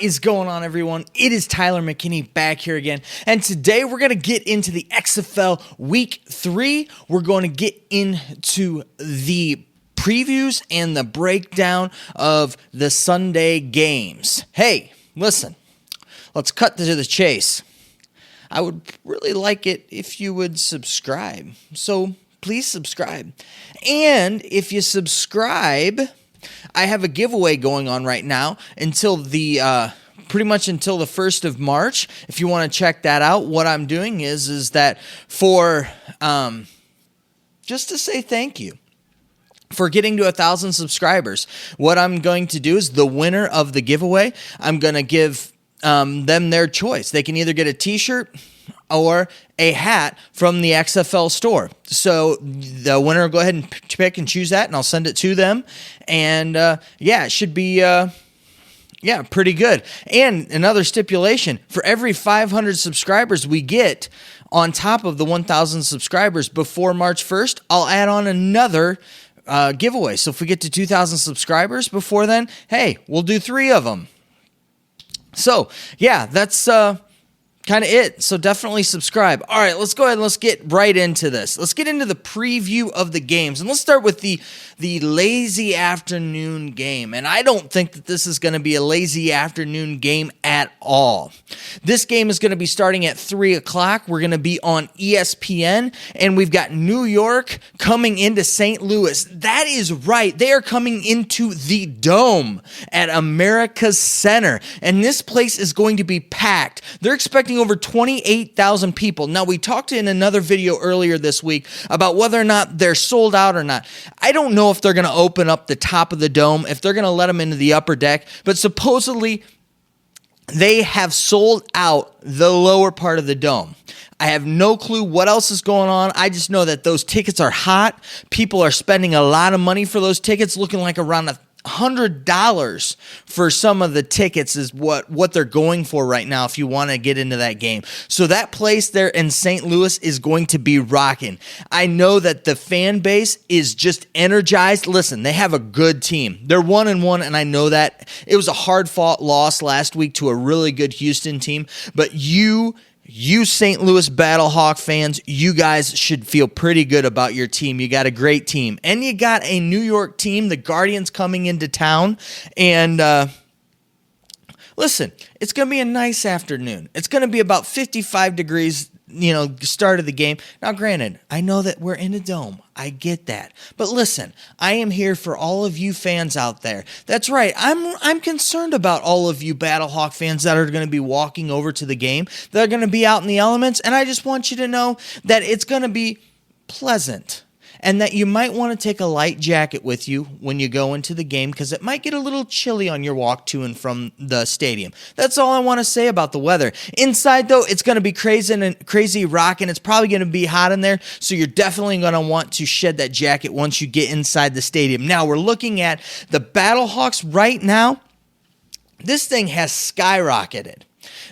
is going on, everyone? It is Tyler McKinney back here again, and today we're going to get into the XFL Week 3. We're going to get into the previews and the breakdown of the Sunday games. Hey, listen, let's cut to the chase. I would really like it if you would subscribe, so please subscribe. And if you subscribe, I have a giveaway going on right now until the pretty much until the 1st of March. If you want to check that out, what I'm doing is that for just to say thank you for getting to 1,000 subscribers. What I'm going to do is the winner of the giveaway, I'm going to give them their choice. They can either get a t-shirt or a hat from the XFL store. So the winner will go ahead and pick and choose that, and I'll send it to them. And it should be pretty good. And another stipulation, for every 500 subscribers we get on top of the 1,000 subscribers before March 1st, I'll add on another giveaway. So if we get to 2,000 subscribers before then, hey, we'll do 3 of them. So, yeah, that's kind of it. So definitely subscribe. All right, let's go ahead and let's get right into this. Let's get into the preview of the games. And let's start with the lazy afternoon game. And I don't think that this is going to be a lazy afternoon game at all. This game is going to be starting at 3 o'clock. We're going to be on ESPN. And we've got New York coming into St. Louis. That is right. They are coming into the Dome at America's Center. And this place is going to be packed. They're expecting over 28,000 people. Now, we talked in another video earlier this week about whether or not they're sold out or not. I don't know if they're going to open up the top of the dome, if they're going to let them into the upper deck, but supposedly they have sold out the lower part of the dome. I have no clue what else is going on. I just know that those tickets are hot. People are spending a lot of money for those tickets, looking like around $100 for some of the tickets is what they're going for right now if you want to get into that game. So that place there in St. Louis is going to be rocking. I know that the fan base is just energized. Listen, they have a good team. They're 1-1, and I know that. It was a hard-fought loss last week to a really good Houston team, but you St. Louis BattleHawk fans, you guys should feel pretty good about your team. You got a great team. And you got a New York team, the Guardians, coming into town. And listen, it's going to be a nice afternoon. It's going to be about 55 degrees, start of the game. Now, granted, I know that we're in a dome. I get that. But listen, I am here for all of you fans out there. That's right. I'm concerned about all of you BattleHawk fans that are going to be walking over to the game. They're going to be out in the elements, and I just want you to know that it's going to be pleasant. And that you might want to take a light jacket with you when you go into the game because it might get a little chilly on your walk to and from the stadium. That's all I want to say about the weather. Inside, though, it's going to be crazy rocking. It's probably going to be hot in there, so you're definitely going to want to shed that jacket once you get inside the stadium. Now, we're looking at the BattleHawks right now. This thing has skyrocketed.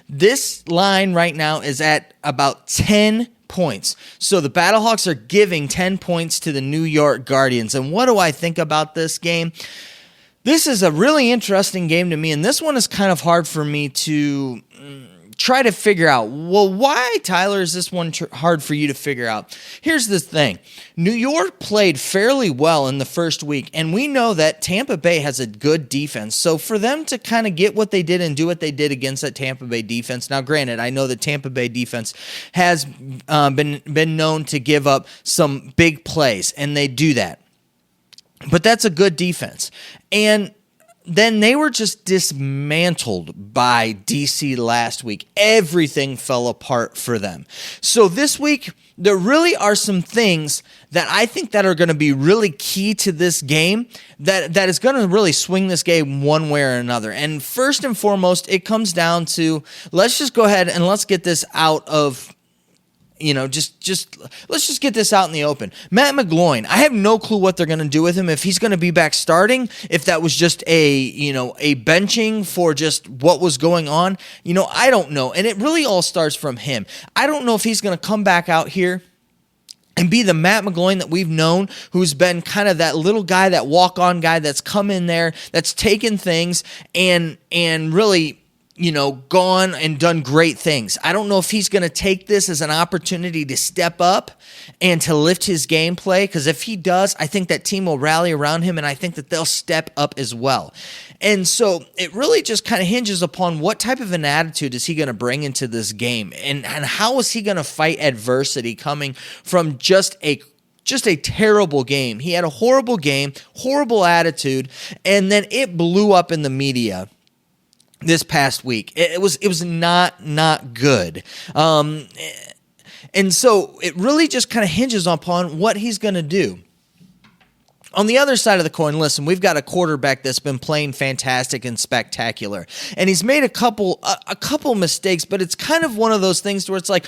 This line right now is at about 10 points. So the BattleHawks are giving 10 points to the New York Guardians. And what do I think about this game? This is a really interesting game to me, and this one is kind of hard for me to try to figure out. Well, why, Tyler, is this one hard for you to figure out? Here's the thing. New York played fairly well in the first week, and we know that Tampa Bay has a good defense. So for them to kind of get what they did and do what they did against that Tampa Bay defense, now granted, I know the Tampa Bay defense has been known to give up some big plays, and they do that. But that's a good defense. And then they were just dismantled by DC last week. Everything fell apart for them. So this week, there really are some things that I think that are going to be really key to this game that is going to really swing this game one way or another. And first and foremost, it comes down to, let's just go ahead and let's get this out of let's just get this out in the open. Matt McGloin, I have no clue what they're going to do with him, if he's going to be back starting, if that was just a benching for just what was going on. I don't know. And it really all starts from him. I don't know if he's going to come back out here and be the Matt McGloin that we've known, who's been kind of that little guy, that walk-on guy that's come in there, that's taken things and really gone and done great things. I don't know if he's going to take this as an opportunity to step up and to lift his gameplay, because if he does, I think that team will rally around him, and I think that they'll step up as well. And so it really just kind of hinges upon what type of an attitude is he going to bring into this game, and how is he going to fight adversity coming from just a terrible game. He had a horrible game, horrible attitude, and then it blew up in the media this past week. It was not good. And so it really just kind of hinges upon what he's going to do. On the other side of the coin, listen, we've got a quarterback that's been playing fantastic and spectacular. And he's made a couple mistakes, but it's kind of one of those things where it's like,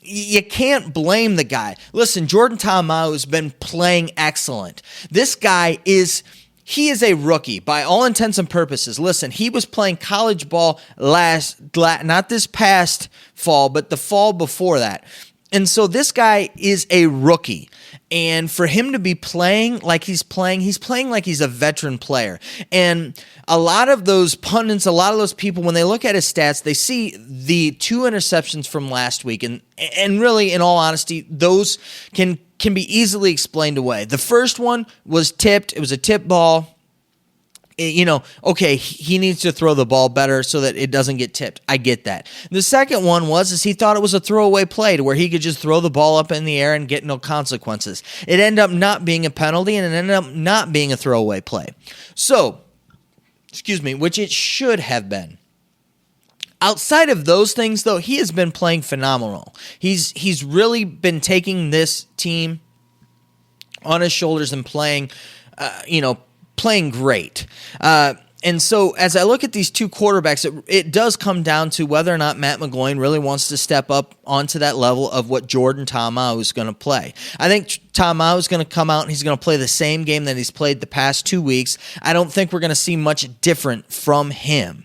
you can't blame the guy. Listen, Jordan Ta'amu has been playing excellent. This guy he is a rookie by all intents and purposes. Listen, he was playing college ball not this past fall, but the fall before that. And so this guy is a rookie. And for him to be playing like he's playing like he's a veteran player. And a lot of those pundits, a lot of those people, when they look at his stats, they see the 2 interceptions from last week. And really, in all honesty, those can be easily explained away. The first one was tipped. It was a tip ball. Okay, he needs to throw the ball better so that it doesn't get tipped. I get that. The second one is he thought it was a throwaway play to where he could just throw the ball up in the air and get no consequences. It ended up not being a penalty, and it ended up not being a throwaway play. So, which it should have been. Outside of those things, though, he has been playing phenomenal. He's really been taking this team on his shoulders and playing great. And so as I look at these two quarterbacks, it does come down to whether or not Matt McGloin really wants to step up onto that level of what Jordan Ta'amu is going to play. I think Ta'amu is going to come out and he's going to play the same game that he's played the past 2 weeks. I don't think we're going to see much different from him.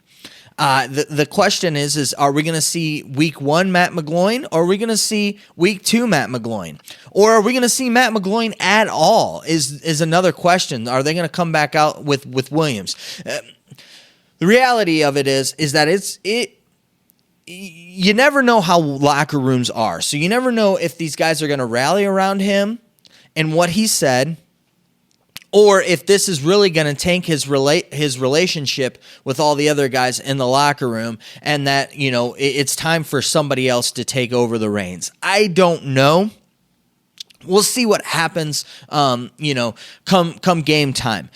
The question is are we going to see week 1 Matt McGloin, or are we going to see week 2 Matt McGloin? Or are we going to see Matt McGloin at all is another question. Are they going to come back out with Williams? The reality of it is that you never know how locker rooms are. So you never know if these guys are going to rally around him and what he said, or if this is really going to tank his relationship with all the other guys in the locker room, and that, it's time for somebody else to take over the reins. I don't know. We'll see what happens, come game time.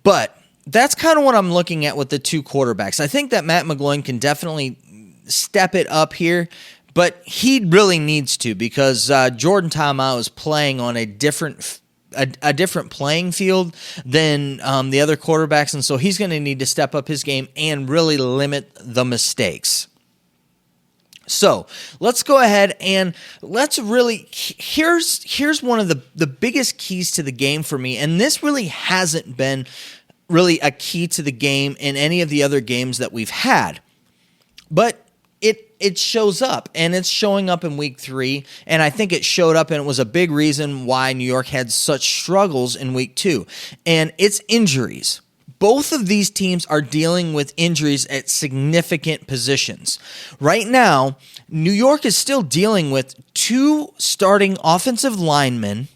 But that's kind of what I'm looking at with the two quarterbacks. I think that Matt McGloin can definitely step it up here, but he really needs to, because Jordan Ta'amu is playing on a different playing field than the other quarterbacks, and so he's going to need to step up his game and really limit the mistakes. So let's go ahead and here's one of the biggest keys to the game for me, and this really hasn't been really a key to the game in any of the other games that we've had, but it shows up, and it's showing up in week 3, and I think it showed up, and it was a big reason why New York had such struggles in week 2, and it's injuries. Both of these teams are dealing with injuries at significant positions. Right now, New York is still dealing with 2 starting offensive linemen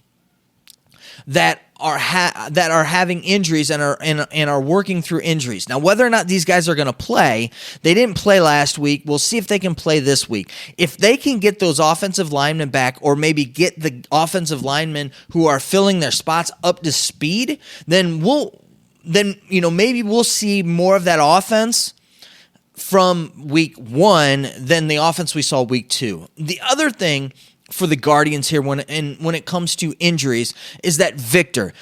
that are having injuries and are working through injuries. Now, whether or not these guys are going to play, they didn't play last week. We'll see if they can play this week. If they can get those offensive linemen back, or maybe get the offensive linemen who are filling their spots up to speed, then maybe we'll see more of that offense from week 1 than the offense we saw week 2. The other thing for the Guardians here when it comes to injuries is that Victor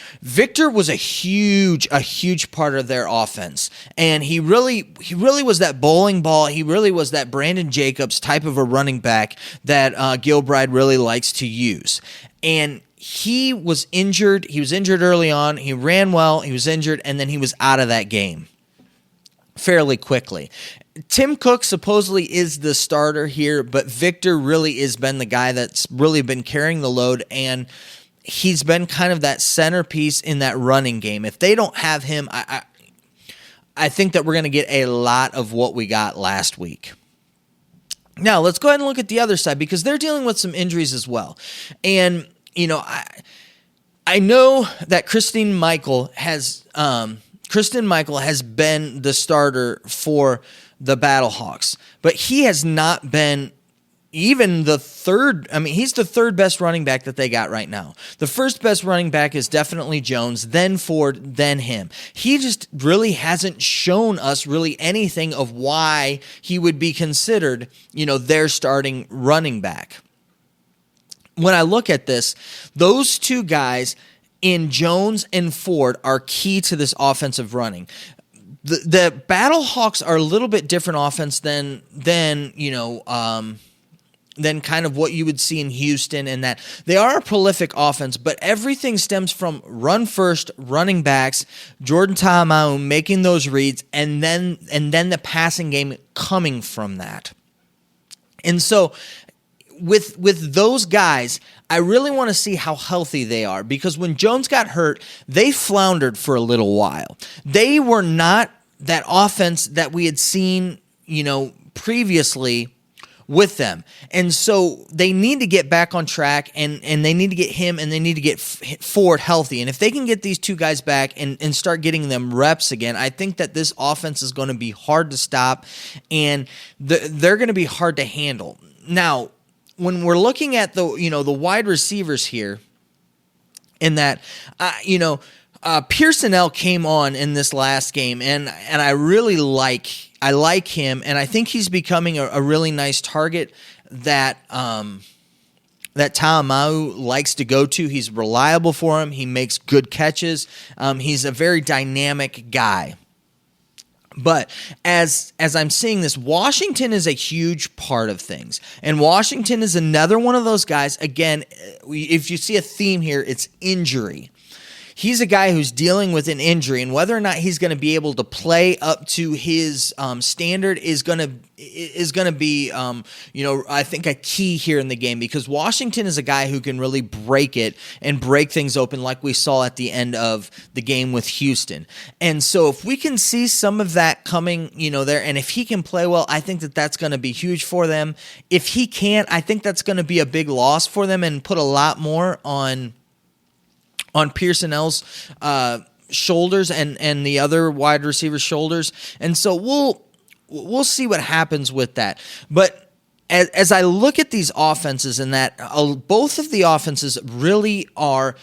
was a huge part of their offense, and he really was that bowling ball. He really was that Brandon Jacobs type of a running back that Gilbride really likes to use. And he was injured. He was injured early on. He ran well. He was injured, and then he was out of that game fairly quickly. Tim Cook supposedly is the starter here, but Victor really has been the guy that's really been carrying the load, and he's been kind of that centerpiece in that running game. If they don't have him, I think that we're going to get a lot of what we got last week. Now, let's go ahead and look at the other side because they're dealing with some injuries as well. And, I know that Kristen Michael has been the starter for the BattleHawks, but he has not been even the third. I mean, he's the third best running back that they got right now. The first best running back is definitely Jones, then Ford, then him. He just really hasn't shown us really anything of why he would be considered, their starting running back. When I look at this, those two guys in Jones and Ford are key to this offensive running. The BattleHawks are a little bit different offense than kind of what you would see in Houston, and that they are a prolific offense, but everything stems from run first, running backs, Jordan Ta'amu making those reads, and then the passing game coming from that. And so with those guys, I really want to see how healthy they are, because when Jones got hurt, they floundered for a little while. They were not that offense that we had seen, previously with them. And so they need to get back on track, and they need to get him and they need to get Ford healthy. And if they can get these two guys back and start getting them reps again, I think that this offense is going to be hard to stop, and they're going to be hard to handle. Now, when we're looking at the wide receivers here, in that, Pearsonell came on in this last game, and I really like him, and I think he's becoming a really nice target that Ta'amu likes to go to. He's reliable for him. He makes good catches. He's a very dynamic guy. But as I'm seeing this, Washington is a huge part of things. And Washington is another one of those guys. Again, if you see a theme here, it's injury. He's a guy who's dealing with an injury, and whether or not he's going to be able to play up to his standard is going to be, I think a key here in the game, because Washington is a guy who can really break it and break things open, like we saw at the end of the game with Houston. And so if we can see some of that coming, there, and if he can play well, I think that that's going to be huge for them. If he can't, I think that's going to be a big loss for them and put a lot more on Pearsonell's shoulders and the other wide receiver's shoulders. And so we'll see what happens with that. But as I look at these offenses, and that both of the offenses really are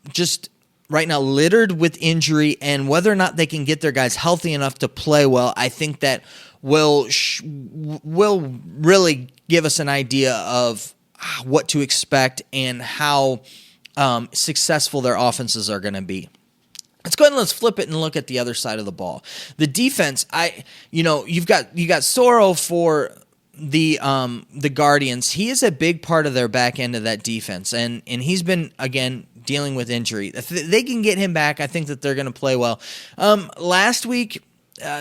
just right now littered with injury, and whether or not they can get their guys healthy enough to play well, I think that will really give us an idea of what to expect and how successful their offenses are going to be. Let's go ahead and let's flip it and look at the other side of the ball. The defense, you've got Soro for the Guardians. He is a big part of their back end of that defense, and he's been, again, dealing with injury. If they can get him back, I think that they're going to play well. Last week,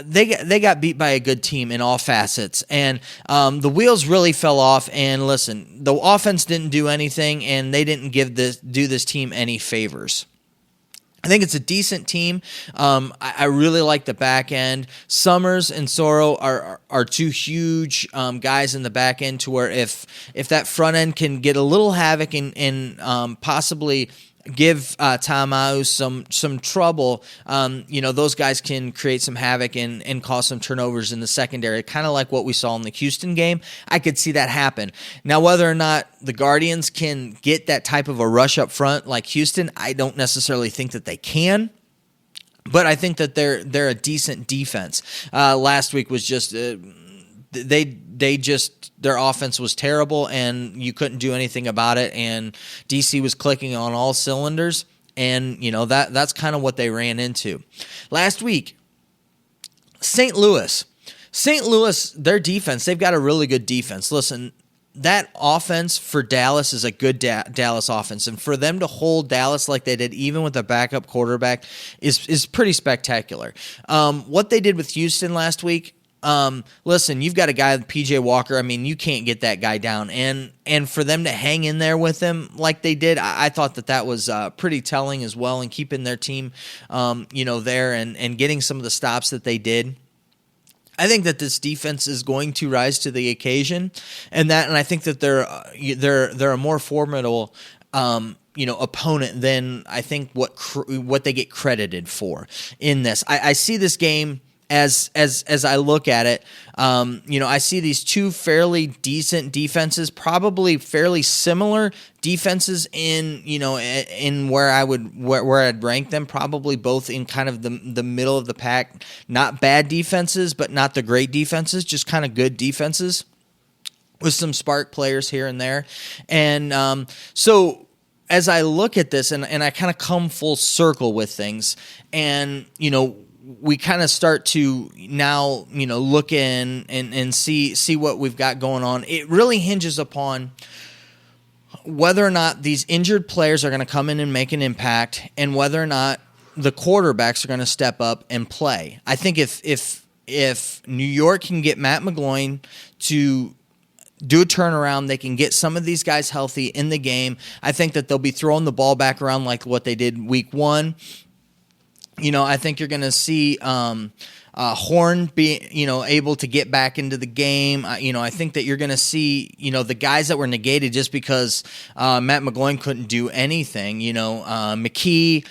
they got beat by a good team in all facets, and the wheels really fell off. And listen, the offense didn't do anything, and they didn't do this team any favors. I think it's a decent team. I really like the back end. Summers and Soro are two huge guys in the back end, to where if that front end can get a little havoc and possibly give Ta'amu some trouble, those guys can create some havoc and cause some turnovers in the secondary, kind of like what we saw in the Houston game. I could see that happen. Now, whether or not the Guardians can get that type of a rush up front like Houston, I don't necessarily think that they can. But I think that they're a decent defense. Last week was just their offense was terrible, and you couldn't do anything about it, and DC was clicking on all cylinders, and that's kind of what they ran into. Last week, St. Louis, their defense, they've got a really good defense. Listen, that offense for Dallas is a good Dallas offense, and for them to hold Dallas like they did, even with a backup quarterback, is pretty spectacular. What they did with Houston last week, listen, you've got a guy with PJ Walker. I mean, you can't get that guy down. And for them to hang in there with him like they did, I thought that was pretty telling as well, and keeping their team, there and getting some of the stops that they did. I think that this defense is going to rise to the occasion, and I think that they're a more formidable opponent than I think what they get credited for in this. I see this game as I look at it. I see these two fairly decent defenses, probably fairly similar defenses in where I'd rank them, probably both in kind of the middle of the pack. Not bad defenses, but not the great defenses, just kind of good defenses with some spark players here and there. And so as I look at this and I kind of come full circle with things, and we kind of start to now, look in and see what we've got going on. It really hinges upon whether or not these injured players are going to come in and make an impact, and whether or not the quarterbacks are going to step up and play. I think if New York can get Matt McGloin to do a turnaround, they can get some of these guys healthy in the game, I think that they'll be throwing the ball back around like what they did week 1. I think you're going to see Horn be, able to get back into the game. I think that you're going to see, the guys that were negated just because Matt McGloin couldn't do anything. McKee,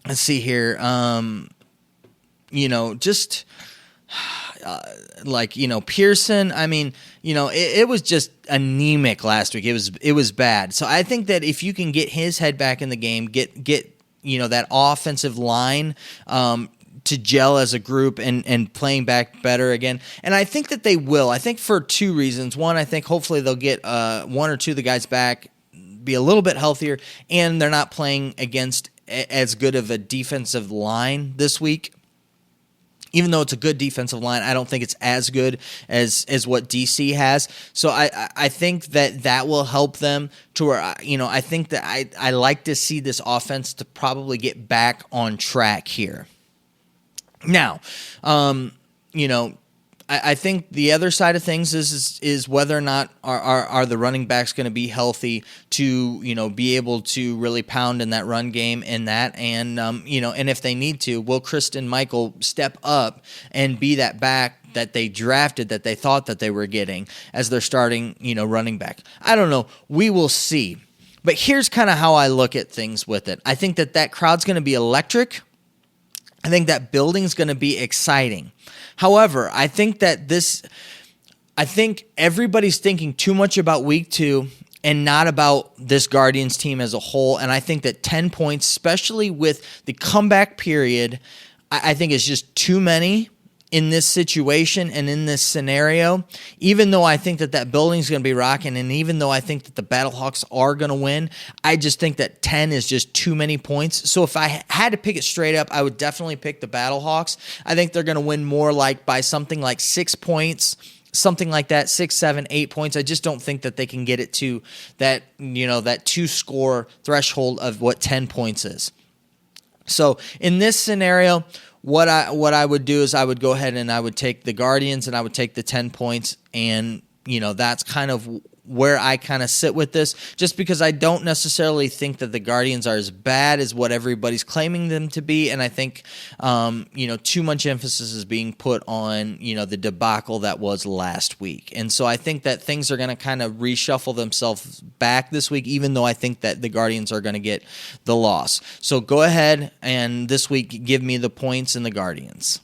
let's see here, Pearson. I mean, it was just anemic last week. It was bad. So I think that if you can get his head back in the game, get that offensive line to gel as a group and playing back better again. And I think that they will. I think for two reasons. One, I think hopefully they'll get one or two of the guys back, be a little bit healthier, and they're not playing against as good of a defensive line this week. Even though it's a good defensive line, I don't think it's as good as what DC has. So I think that will help them to where, I think that I like to see this offense to probably get back on track here. Now, I think the other side of things is whether or not are the running backs going to be healthy to be able to really pound in that run game and and if they need to, will Kristen Michael step up and be that back that they drafted, that they thought that they were getting as their starting running back? I don't know. We will see. But here's kind of how I look at things with it. I think that crowd's going to be electric. I think that building's going to be exciting. However, I think everybody's thinking too much about week 2 and not about this Guardians team as a whole. And I think that 10 points, especially with the comeback period, I think is just too many in this situation and in this scenario. Even though I think that building's going to be rocking, and even though I think that the BattleHawks are going to win, I just think that 10 is just too many points. So if I had to pick it straight up, I would definitely pick the BattleHawks. I think they're going to win more by something like 6 points, something like that, 6, 7, 8 points. I just don't think that they can get it to that, that 2-score threshold of what 10 points is. So in this scenario, what I would do is I would go ahead and I would take the Guardians and I would take the 10 points, and that's kind of where I kind of sit with this, just because I don't necessarily think that the Guardians are as bad as what everybody's claiming them to be, and I think too much emphasis is being put on the debacle that was last week, and so I think that things are going to kind of reshuffle themselves back this week, even though I think that the Guardians are going to get the loss. So go ahead and this week give me the points in the Guardians.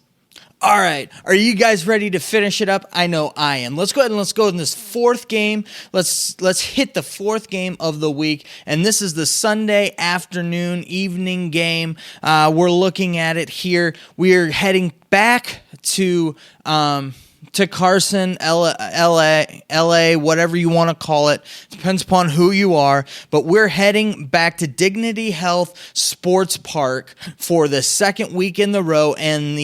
All right, are you guys ready to finish it up? I know I am. Let's go ahead and let's go in this fourth game. Let's hit the fourth game of the week, and this is the Sunday afternoon evening game. We're looking at it here. We're heading back to Carson, LA, whatever you want to call it. Depends upon who you are. But we're heading back to Dignity Health Sports Park for the second week in the row, and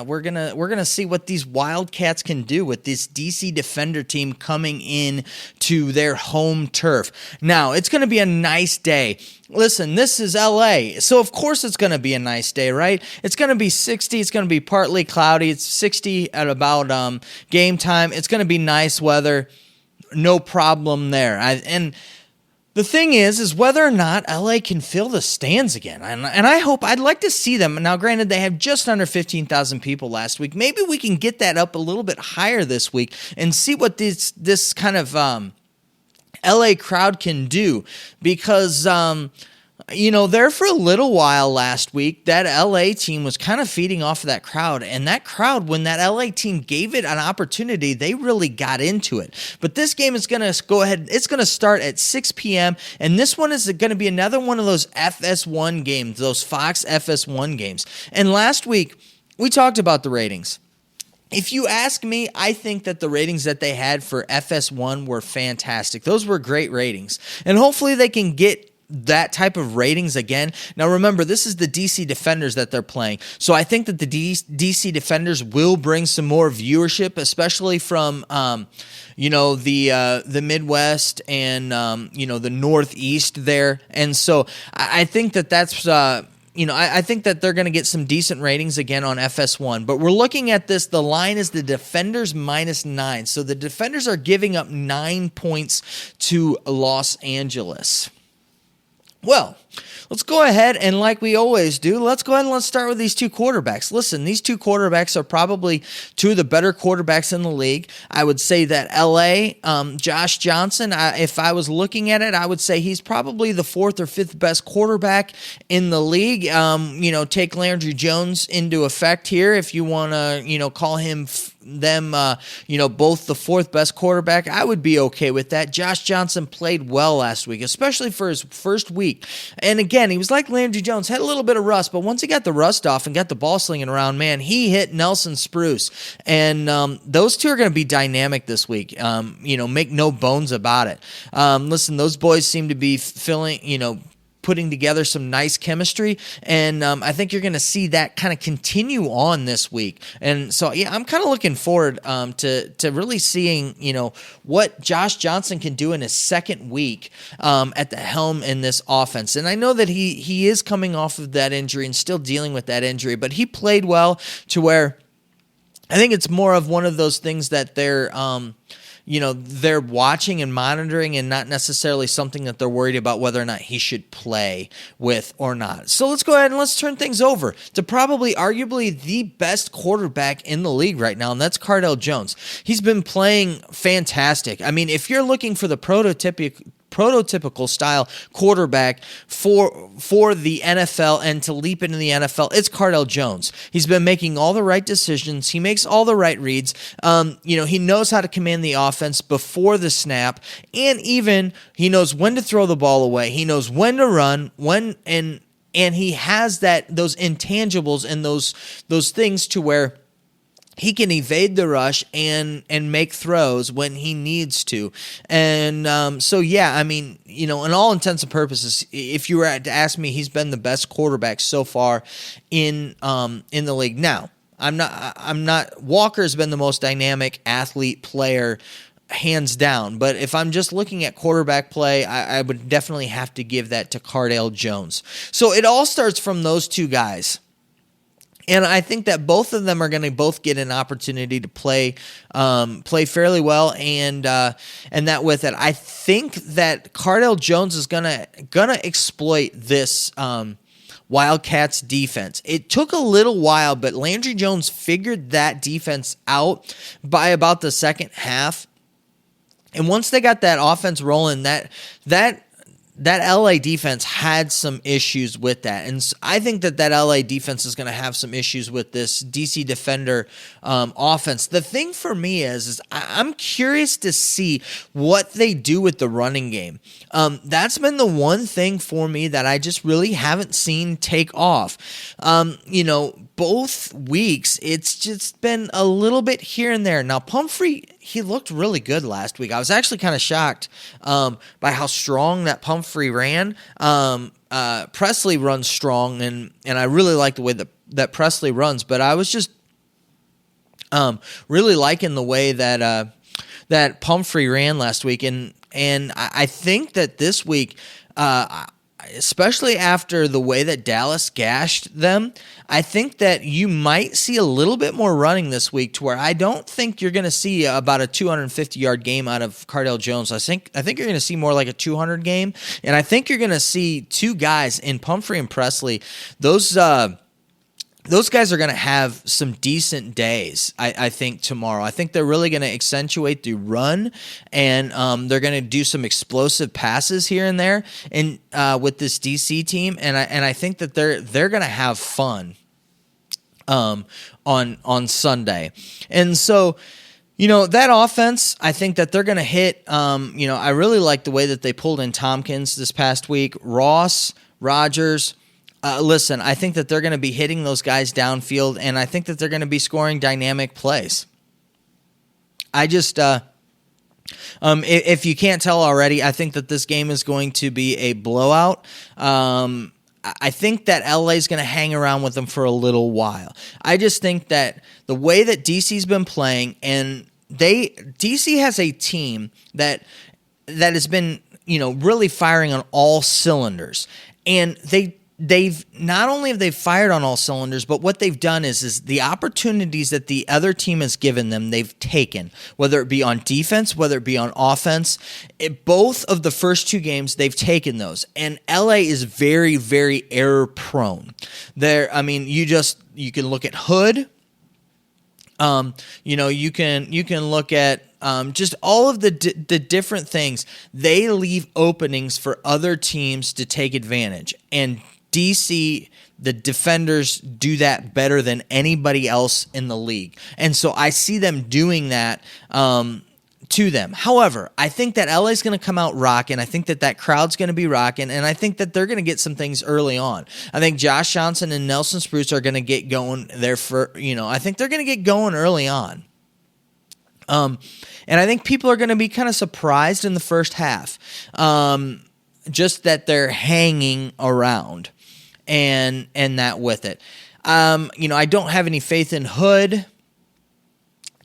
we're gonna see what these Wildcats can do with this DC Defender team coming in to their home turf. Now, it's going to be a nice day. Listen, this is LA, so of course it's going to be a nice day, right? It's going to be 60. It's going to be partly cloudy. It's 60 at about game time. It's going to be nice weather. No problem there. And the thing is whether or not LA can fill the stands again. And I'd like to see them. Now, granted, they have just under 15,000 people last week. Maybe we can get that up a little bit higher this week and see what this kind of LA crowd can do. Because, there for a little while last week, that LA team was kind of feeding off of that crowd. And that crowd, when that LA team gave it an opportunity, they really got into it. But this game is going to go ahead. It's going to start at 6 p.m. And this one is going to be another one of those FS1 games, those Fox FS1 games. And last week, we talked about the ratings. If you ask me, I think that the ratings that they had for FS1 were fantastic. Those were great ratings. And hopefully they can get that type of ratings again. Now remember, this is the DC Defenders that they're playing. So I think that the DC Defenders will bring some more viewership, especially from the Midwest and the Northeast there. And so I think that that's I think that they're going to get some decent ratings again on FS1. But we're looking at this. The line is the Defenders -9. So the Defenders are giving up 9 points to Los Angeles. Well, let's go ahead and like we always do, let's go ahead and let's start with these two quarterbacks. Listen, these two quarterbacks are probably two of the better quarterbacks in the league. I would say that LA, Josh Johnson, if I was looking at it, I would say he's probably the fourth or fifth best quarterback in the league. Take Landry Jones into effect here if you want to, call him both the fourth best quarterback. I would be okay with that. Josh Johnson played well last week, especially for his first week. And again, he was like Landry Jones, had a little bit of rust, but once he got the rust off and got the ball slinging around, man, he hit Nelson Spruce. And those two are going to be dynamic this week. Make no bones about it. Listen, those boys seem to be putting together some nice chemistry, and I think you're going to see that kind of continue on this week. And so, yeah, I'm kind of looking forward to really seeing, what Josh Johnson can do in his second week at the helm in this offense. And I know that he is coming off of that injury and still dealing with that injury, but he played well to where I think it's more of one of those things that they're watching and monitoring and not necessarily something that they're worried about whether or not he should play with or not. So let's go ahead and let's turn things over to probably arguably the best quarterback in the league right now, and that's Cardale Jones. He's been playing fantastic. I mean, if you're looking for the prototypical style quarterback for the NFL and to leap into the NFL, it's Cardale Jones. He's been making all the right decisions. He makes all the right reads. He knows how to command the offense before the snap, and even he knows when to throw the ball away. He knows when to run, and he has those intangibles and those things to where he can evade the rush and make throws when he needs to. And in all intents and purposes, if you were to ask me, he's been the best quarterback so far in the league. Now, I'm not Walker's been the most dynamic athlete player hands down, but if I'm just looking at quarterback play, I would definitely have to give that to Cardale Jones. So it all starts from those two guys. And I think that both of them are going to both get an opportunity to play fairly well, and that with it, I think that Cardale Jones is gonna exploit this Wildcats defense. It took a little while, but Landry Jones figured that defense out by about the second half, and once they got that offense rolling, that LA defense had some issues with that. And I think that LA defense is going to have some issues with this DC Defender offense. The thing for me is I'm curious to see what they do with the running game. That's been the one thing for me that I just really haven't seen take off. Both weeks, it's just been a little bit here and there. Now, Pumphrey, he looked really good last week. I was actually kind of shocked by how strong that Pumphrey ran. Presley runs strong, and I really like the way that Presley runs, but I was just really liking the way that that Pumphrey ran last week, and I think that this week, especially after the way that Dallas gashed them, I think that you might see a little bit more running this week, to where I don't think you're going to see about a 250-yard game out of Cardale Jones. I think you're going to see more like a 200 game, and I think you're going to see two guys in Pumphrey and Presley. Those guys are going to have some decent days, I think, tomorrow. I think they're really going to accentuate the run, and they're going to do some explosive passes here and there, and with this DC team, and I think that they're going to have fun on Sunday. And so, that offense, I think that they're going to hit. I really like the way that they pulled in Tompkins this past week, Ross, Rogers. Listen, I think that they're going to be hitting those guys downfield, and I think that they're going to be scoring dynamic plays. I just, if you can't tell already, I think that this game is going to be a blowout. I think that LA is going to hang around with them for a little while. I just think that the way that DC's been playing, and DC has a team that has been, really firing on all cylinders, and they've not only have they fired on all cylinders, but what they've done is the opportunities that the other team has given them, they've taken, whether it be on defense, whether it be on offense. Both of the first two games, they've taken those. And LA is very, very error prone. You can look at Hood. You can look at just all of the different things. They leave openings for other teams to take advantage. And DC, the defenders, do that better than anybody else in the league. And so I see them doing that to them. However, I think that LA's going to come out rocking. I think that crowd's going to be rocking, and I think that they're going to get some things early on. I think Josh Johnson and Nelson Spruce are going to get going there I think they're going to get going early on. And I think people are going to be kind of surprised in the first half. Just that they're hanging around and that with it. I don't have any faith in Hood.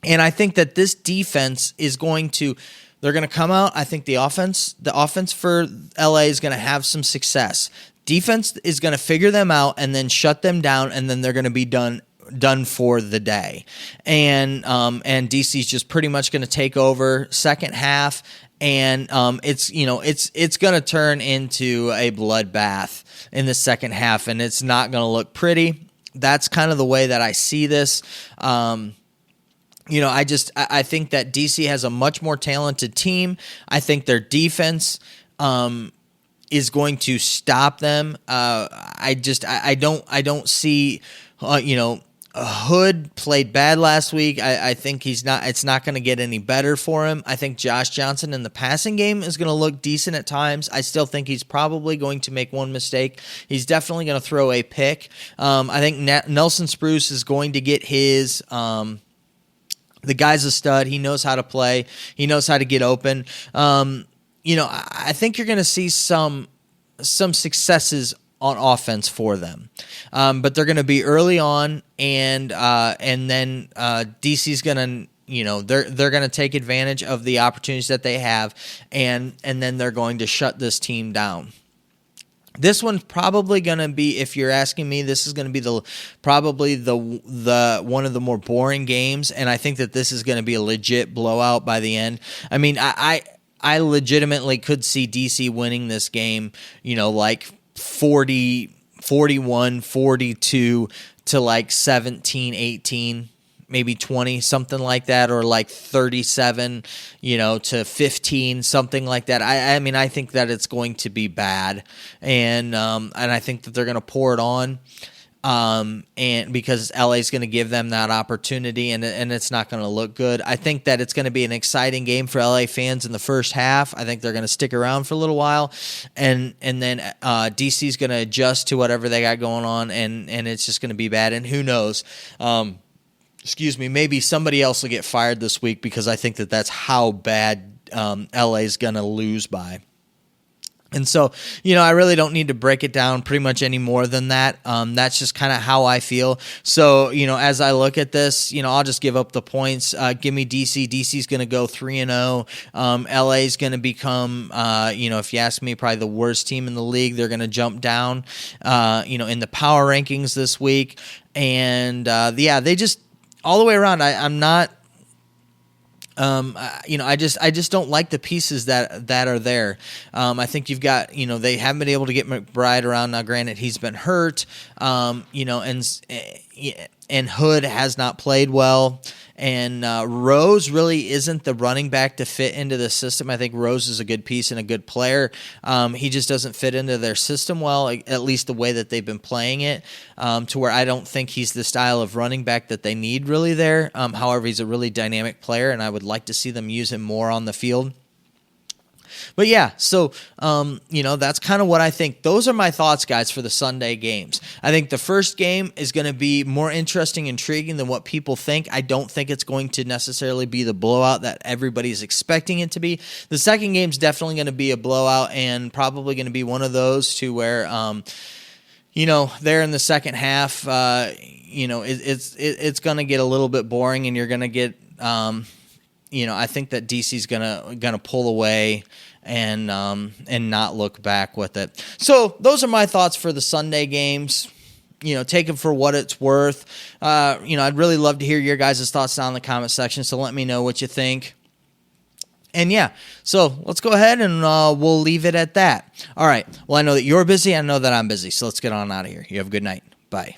And I think that this defense they're going to come out. I think the offense for LA is going to have some success. Defense is going to figure them out and then shut them down, and then they're going to be done for the day. And DC's just pretty much going to take over second half, and it's going to turn into a bloodbath in the second half, and it's not going to look pretty. That's kind of the way that I see this. I think that DC has a much more talented team. I think their defense is going to stop them. I don't see, Hood played bad last week. I think it's not going to get any better for him. I think Josh Johnson in the passing game is going to look decent at times. I still think he's probably going to make one mistake. He's definitely going to throw a pick. I think Nelson Spruce is going to get his. The guy's a stud. He knows how to play. He knows how to get open. I think you're going to see some successes on offense for them, but they're going to be early on, and then DC's going to, they're going to take advantage of the opportunities that they have, and then they're going to shut this team down. This one's probably going to be, if you're asking me, this is going to be probably the one of the more boring games, and I think that this is going to be a legit blowout by the end. I mean, I legitimately could see DC winning this game, like 41, 42 to like 17, 18, maybe 20, something like that, or like 37, to 15, something like that. I think that it's going to be bad, and I think that they're going to pour it on, and because LA is going to give them that opportunity, and it's not going to look good. I think that it's going to be an exciting game for LA fans in the first half. I think they're going to stick around for a little while, and then DC is going to adjust to whatever they got going on, and it's just going to be bad. And who knows? Maybe somebody else will get fired this week, because I think that that's how bad LA is going to lose by. And so, I really don't need to break it down pretty much any more than that. That's just kind of how I feel. So, as I look at this, I'll just give up the points. Give me DC. DC's going to go 3-0. LA's going to become, if you ask me, probably the worst team in the league. They're going to jump down, in the power rankings this week. And, they just, all the way around, I'm not, I just don't like the pieces that are there. I think you've got, they haven't been able to get McBride around. Now, granted, he's been hurt, and Hood has not played well. And Rose really isn't the running back to fit into the system. I think Rose is a good piece and a good player. He just doesn't fit into their system well, at least the way that they've been playing it, to where I don't think he's the style of running back that they need really there. However, he's a really dynamic player, and I would like to see them use him more on the field. But yeah, so, that's kind of what I think. Those are my thoughts, guys, for the Sunday games. I think the first game is going to be more interesting, intriguing than what people think. I don't think it's going to necessarily be the blowout that everybody's expecting it to be. The second game is definitely going to be a blowout and probably going to be one of those to where, there in the second half, it's going to get a little bit boring, and you're going to get, I think that DC's gonna pull away and not look back with it. So those are my thoughts for the Sunday games. Take them for what it's worth. I'd really love to hear your guys' thoughts down in the comment section. So let me know what you think. And yeah, so let's go ahead and we'll leave it at that. All right. Well, I know that you're busy. I know that I'm busy. So let's get on out of here. You have a good night. Bye.